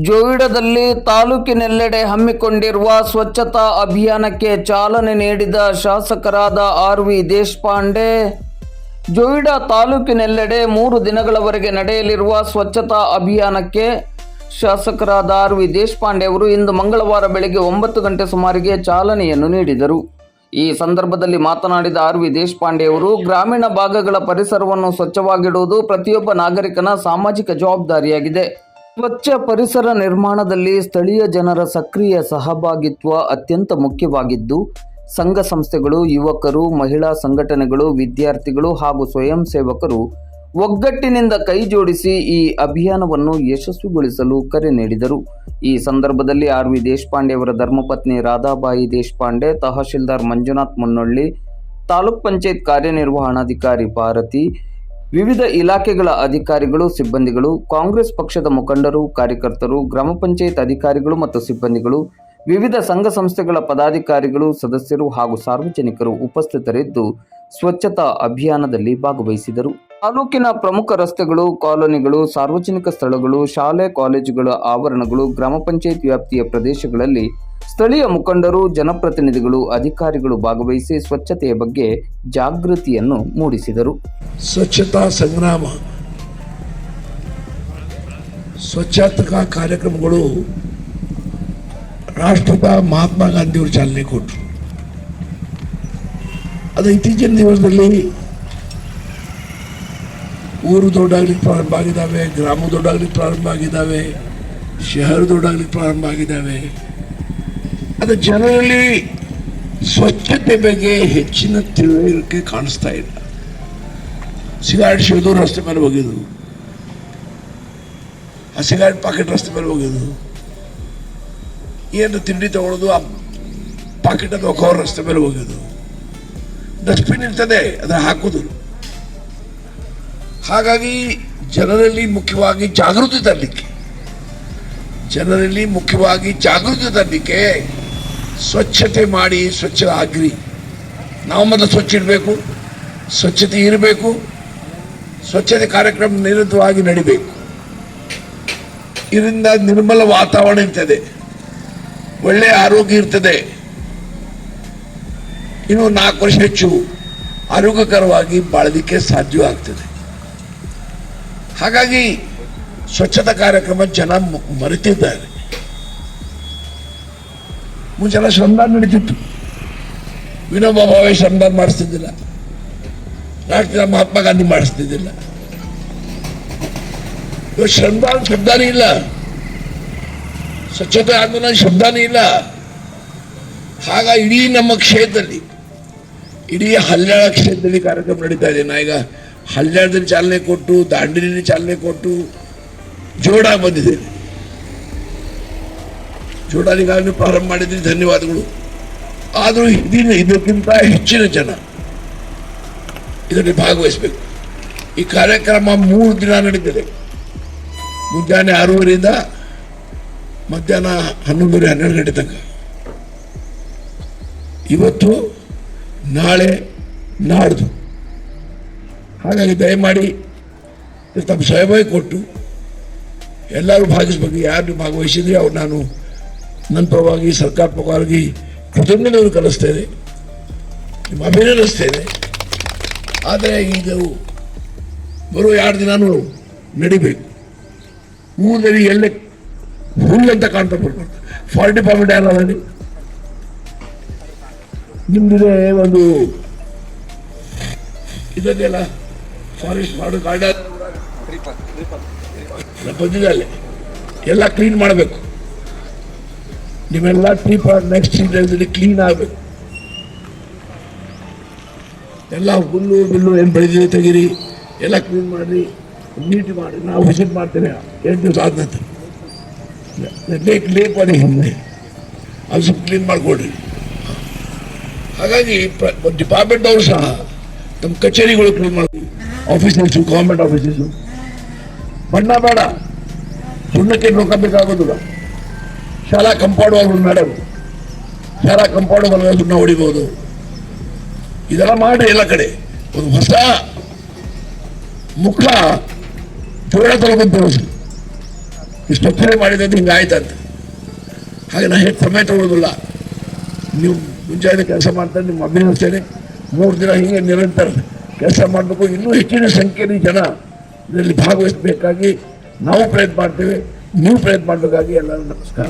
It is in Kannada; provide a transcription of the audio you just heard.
ಜೋಯಿಡಾದಲ್ಲಿ ತಾಲೂಕಿನೆಲ್ಲೆಡೆ ಹಮ್ಮಿಕೊಂಡಿರುವ ಸ್ವಚ್ಛತಾ ಅಭಿಯಾನಕ್ಕೆ ಚಾಲನೆ ನೀಡಿದ ಶಾಸಕರಾದ ಆರ್.ವಿ. ದೇಶಪಾಂಡೆ. ಜೋಯಿಡಾ ತಾಲೂಕಿನೆಲ್ಲೆಡೆ 3 ದಿನಗಳವರೆಗೆ ನಡೆಯಲಿರುವ ಸ್ವಚ್ಛತಾ ಅಭಿಯಾನಕ್ಕೆ ಶಾಸಕರಾದ ಆರ್.ವಿ. ದೇಶಪಾಂಡೆ ಅವರು ಇಂದು ಮಂಗಳವಾರ ಬೆಳಗ್ಗೆ 9 ಗಂಟೆ ಸುಮಾರಿಗೆ ಚಾಲನೆಯನ್ನು ನೀಡಿದರು. ಈ ಸಂದರ್ಭದಲ್ಲಿ ಮಾತನಾಡಿದ ಆರ್.ವಿ. ದೇಶಪಾಂಡೆ ಅವರು, ಗ್ರಾಮೀಣ ಭಾಗಗಳ ಪರಿಸರವನ್ನು ಸ್ವಚ್ಛವಾಗಿಡುವುದು ಪ್ರತಿಯೊಬ್ಬ ನಾಗರಿಕನ ಸಾಮಾಜಿಕ ಜವಾಬ್ದಾರಿಯಾಗಿದೆ. ಸ್ವಚ್ಛ ಪರಿಸರ ನಿರ್ಮಾಣದಲ್ಲಿ ಸ್ಥಳೀಯ ಜನರ ಸಕ್ರಿಯ ಸಹಭಾಗಿತ್ವ ಅತ್ಯಂತ ಮುಖ್ಯವಾಗಿದ್ದು, ಸಂಘ ಸಂಸ್ಥೆಗಳು, ಯುವಕರು, ಮಹಿಳಾ ಸಂಘಟನೆಗಳು, ವಿದ್ಯಾರ್ಥಿಗಳು ಹಾಗೂ ಸ್ವಯಂ ಸೇವಕರು ಒಗ್ಗಟ್ಟಿನಿಂದ ಕೈ ಜೋಡಿಸಿ ಈ ಅಭಿಯಾನವನ್ನು ಯಶಸ್ವಿಗೊಳಿಸಲು ಕರೆ ನೀಡಿದರು. ಈ ಸಂದರ್ಭದಲ್ಲಿ ಆರ್.ವಿ. ದೇಶಪಾಂಡೆ ಅವರ ಧರ್ಮಪತ್ನಿ ರಾಧಾಬಾಯಿ ದೇಶಪಾಂಡೆ, ತಹಶೀಲ್ದಾರ್ ಮಂಜುನಾಥ್ ಮುನ್ನೊಳ್ಳಿ, ತಾಲೂಕ್ ಪಂಚಾಯತ್ ಕಾರ್ಯನಿರ್ವಹಣಾಧಿಕಾರಿ ಭಾರತಿ, ವಿವಿಧ ಇಲಾಖೆಗಳ ಅಧಿಕಾರಿಗಳು, ಸಿಬ್ಬಂದಿಗಳು, ಕಾಂಗ್ರೆಸ್ ಪಕ್ಷದ ಮುಖಂಡರು, ಕಾರ್ಯಕರ್ತರು, ಗ್ರಾಮ ಪಂಚಾಯತ್ ಅಧಿಕಾರಿಗಳು ಮತ್ತು ಸಿಬ್ಬಂದಿಗಳು, ವಿವಿಧ ಸಂಘ ಸಂಸ್ಥೆಗಳ ಪದಾಧಿಕಾರಿಗಳು, ಸದಸ್ಯರು ಹಾಗೂ ಸಾರ್ವಜನಿಕರು ಉಪಸ್ಥಿತರಿದ್ದು ಸ್ವಚ್ಛತಾ ಅಭಿಯಾನದಲ್ಲಿ ಭಾಗವಹಿಸಿದರು. ತಾಲೂಕಿನ ಪ್ರಮುಖ ರಸ್ತೆಗಳು, ಕಾಲೋನಿಗಳು, ಸಾರ್ವಜನಿಕ ಸ್ಥಳಗಳು, ಶಾಲೆ ಕಾಲೇಜುಗಳ ಆವರಣಗಳು, ಗ್ರಾಮ ಪಂಚಾಯತ್ ವ್ಯಾಪ್ತಿಯ ಪ್ರದೇಶಗಳಲ್ಲಿ ಸ್ಥಳೀಯ ಮುಖಂಡರು, ಜನಪ್ರತಿನಿಧಿಗಳು, ಅಧಿಕಾರಿಗಳು ಭಾಗವಹಿಸಿ ಸ್ವಚ್ಛತೆಯ ಬಗ್ಗೆ ಜಾಗೃತಿಯನ್ನು ಮೂಡಿಸಿದರು. ಸ್ವಚ್ಛತಾ ಸಂಗ್ರಾಮ, ಸ್ವಚ್ಛತಾ ಕಾರ್ಯಕ್ರಮಗಳು ರಾಷ್ಟ್ರಪಿತ ಮಹಾತ್ಮ ಗಾಂಧಿಯವರು ಚಾಲನೆ ಕೊಟ್ಟರು. ಅದು ಇತ್ತೀಚಿನ ದಿವಸದಲ್ಲಿ ಊರು ದೊಡ್ಡಾಗ್ಲಿಕ್ಕೆ ಪ್ರಾರಂಭ ಆಗಿದ್ದಾವೆ, ಗ್ರಾಮ ದೊಡ್ಡಾಗ್ಲಿಕ್ಕೆ ಪ್ರಾರಂಭ ಆಗಿದ್ದಾವೆ, ಶಹರ ದೊಡ್ಡಾಗ್ಲಿಕ್ಕೆ ಪ್ರಾರಂಭ ಆಗಿದ್ದಾವೆ. ಅದು ಜನರಲ್ಲಿ ಸ್ವಚ್ಛತೆ ಬಗ್ಗೆ ಹೆಚ್ಚಿನ ತಿಳುವಳಿಕೆ ಕಾಣಿಸ್ತಾ ಇಲ್ಲ. ಸಿಗಾರೆಟ್ ಸೇದೋದು ರಸ್ತೆ ಮೇಲೆ ಹೋಗಿದ್ದು, ಆ ಸಿಗಾರೆಟ್ ಪಾಕೆಟ್ ರಸ್ತೆ ಮೇಲೆ ಹೋಗಿದ್ದು, ಏನು ತಿಂಡಿ ತಗೊಳ್ಳೋದು ಆ ಪಾಕೆಟ್ ಅಥವಾ ಕವರ್ ರಸ್ತೆ ಮೇಲೆ ಹೋಗಿದ್ದು, ಡಸ್ಟ್ಬಿನ್ ಇರ್ತದೆ ಅದನ್ನು ಹಾಕೋದು. ಹಾಗಾಗಿ ಜನರಲ್ಲಿ ಮುಖ್ಯವಾಗಿ ಜಾಗೃತಿ ತರಲಿಕ್ಕೆ ಸ್ವಚ್ಛತೆ ಮಾಡಿ, ಸ್ವಚ್ಛ ಆಗ್ರಿ. ನಾವು ಮೊದಲು ಸ್ವಚ್ಛ ಇಡಬೇಕು, ಸ್ವಚ್ಛತೆ ಇರಬೇಕು, ಸ್ವಚ್ಛತೆ ಕಾರ್ಯಕ್ರಮ ನಿರಂತರವಾಗಿ ನಡಿಬೇಕು. ಇದರಿಂದ ನಿರ್ಮಲ ವಾತಾವರಣ ಇರ್ತದೆ, ಒಳ್ಳೆಯ ಆರೋಗ್ಯ ಇರ್ತದೆ. ಇನ್ನು 4 ವರ್ಷ ಹೆಚ್ಚು ಆರೋಗ್ಯಕರವಾಗಿ ಬಾಳಲಿಕ್ಕೆ ಸಾಧ್ಯವಾಗ್ತದೆ. ಹಾಗಾಗಿ ಸ್ವಚ್ಛತಾ ಕಾರ್ಯಕ್ರಮ ಜನ ಮರೆತಿದ್ದಾರೆ. ಮುಂಚೆಲ್ಲ ಶ್ರಮದಾನ ನಡೀತಿತ್ತು, ವಿನೋಬಾ ಭಾವೆ ಶ್ರಮದಾನ ಮಾಡಿಸ್ತಿದ್ದಿಲ್ಲ, ರಾಷ್ಟ್ರೀಯ ಮಹಾತ್ಮ ಗಾಂಧಿ ಮಾಡಿಸ್ತಿದ್ದಿಲ್ಲ. ಇವತ್ತು ಶ್ರಮದಾನ ಶಬ್ದಾನೇ ಇಲ್ಲ, ಸ್ವಚ್ಛತೆ ಆಂದೋಲನ ಶಬ್ದಾನೇ ಇಲ್ಲ. ಹಾಗಾಗಿ ಇಡೀ ನಮ್ಮ ಕ್ಷೇತ್ರದಲ್ಲಿ, ಇಡೀ ಹಲ್ಯಾಳ ಕ್ಷೇತ್ರದಲ್ಲಿ ಕಾರ್ಯಕ್ರಮ ನಡೀತಾ ಇದೆ. ನಾ ಈಗ ಹಲ್ಯಾಳದಲ್ಲಿ ಚಾಲನೆ ಕೊಟ್ಟು, ದಾಂಡೇಲಿಯಲ್ಲಿ ಚಾಲನೆ ಕೊಟ್ಟು, ಜೋಡಾ ಬಂದಿದ್ದೇನೆ. ಜೋಡಾಲಿಗಾಗಲೂ ಪ್ರಾರಂಭ ಮಾಡಿದ್ದೀನಿ, ಧನ್ಯವಾದಗಳು. ಆದರೂ ಇದಕ್ಕಿಂತ ಹೆಚ್ಚಿನ ಜನ ಇದರಲ್ಲಿ ಭಾಗವಹಿಸಬೇಕು. ಈ ಕಾರ್ಯಕ್ರಮ 3 ದಿನ ನಡೀತದೆ. ಮುಂಜಾನೆ 6:30ರಿಂದ ಮಧ್ಯಾಹ್ನ 11:30-12 ಗಂಟೆ ತನಕ. ಇವತ್ತು, ನಾಳೆ, ನಾಡ್ದು. ಹಾಗಾಗಿ ದಯಮಾಡಿ ತಮ್ಮ ಸಹಭಾಗಿ ಕೊಟ್ಟು ಎಲ್ಲರೂ ಭಾಗಿಸ್ಬೇಕು. ಯಾರು ಭಾಗವಹಿಸಿದ್ರೆ ಅವ್ರು ನಾನು ನನ್ನ ಪರವಾಗಿ, ಸರ್ಕಾರ ಪರವಾಗಿ ಕೃತಜ್ಞತೆಯನ್ನು ಕಲಿಸ್ತೇನೆ, ನಿಮ್ಮ ಅಭಿನಂದಿಸ್ತೇನೆ. ಆದರೆ ಇದು ಬರುವ 2 ದಿನಾನು ನಡಿಬೇಕು. 3 ದಿನ ಎಲ್ಲೇ ಹುಲ್ಲಂತ ಕಾಣ್ತಾ ಬರ್ಬಾರ್ದು. ಫಾರೆಸ್ಟ್ ಡಿಪಾರ್ಟ್ಮೆಂಟ್ ಯಾರು ಅದರಲ್ಲಿ ನಿಮ್ದಿದೆ, ಒಂದು ಇದನ್ನೆಲ್ಲ ಫಾರೆಸ್ಟ್ ಮಾಡು ಗಾರ್ಡ ಬಂದಿದೆ, ಅಲ್ಲಿ ಎಲ್ಲ ಕ್ಲೀನ್ ಮಾಡಬೇಕು. ನಿಮ್ಮೆಲ್ಲ ಟ್ರೀ ನೆಕ್ಸ್ಟ್ ಸೀಸನ್ದಲ್ಲಿ ಕ್ಲೀನ್ ಆಗಬೇಕು. ಎಲ್ಲ ಹುಲ್ಲು ಬಿಲ್ಲು ಏನು ಬೆಳೆದಿದೆ ತೆಗೀರಿ, ಎಲ್ಲ ಕ್ಲೀನ್ ಮಾಡಿರಿ, ನೀಟ್ ಮಾಡಿ. ನಾವು ವಿಸಿಟ್ ಮಾಡ್ತೇನೆ 8 ದಿವಸ ಆದ ನಂತರ. ಲೇಕ್ ಮಾಡಿ ಹಿಂದೆ ಅದು ಸ್ವಲ್ಪ ಕ್ಲೀನ್ ಮಾಡಿಕೊಡ್ರಿ. ಹಾಗಾಗಿ ಡಿಪಾರ್ಟ್ಮೆಂಟ್ ಅವರು ಸಹ ತಮ್ಮ ಕಚೇರಿಗಳು ಕ್ಲೀನ್ ಮಾಡಿ, ಆಫೀಸರ್ಸು, ಗೌರ್ಮೆಂಟ್ ಆಫೀಸರ್ಸು. ಬಣ್ಣ ಬೇಡ, ಸುಣ್ಣಕ್ಕೆ ರೊಕ್ಕ ಬೇಕಾಗೋದಿಲ್ಲ. ಶಾಲಾ ಕಂಪೌಂಡ್ ವಾಲ್ ಮೇಡಮ್, ಶಾಲಾ ಕಂಪೌಂಡ್ ವಾಲ್ ಸುಣ್ಣ ಹೊಡಿಬೋದು. ಇದೆಲ್ಲ ಮಾಡಿ ಎಲ್ಲ ಕಡೆ ಒಂದು ಹೊಸ ಮುಖ ಜೋಳ ತಗೊಬಂದು ಸ್ವಚ್ಛತೆ ಮಾಡಿದಂತ ಹಿಂಗೆ ಆಯ್ತಂತ. ಹಾಗೆ ನಾನು ಹೆಚ್ಚು ಸಮಯ ತಗೊಳ್ಳೋದಿಲ್ಲ. ನೀವು ಮುಂಜಾನೆ ಕೆಲಸ ಮಾಡ್ತಾರೆ, ನಿಮ್ಮ ಅಭಿನಂದಿಸ್ತೇನೆ. 3 ದಿನ ಹಿಂಗೆ ನಿರಂತರ ಕೆಲಸ ಮಾಡಬೇಕು. ಇನ್ನೂ ಹೆಚ್ಚಿನ ಸಂಖ್ಯೆಯಲ್ಲಿ ಜನ ಇದರಲ್ಲಿ ಭಾಗವಹಿಸಬೇಕಾಗಿ ನಾವು ಪ್ರಯತ್ನ ಮಾಡ್ತೇವೆ. ನೀವು ಪ್ರಯತ್ನ ಮಾಡಬೇಕಾಗಿ ಎಲ್ಲರೂ ನಮಸ್ಕಾರ.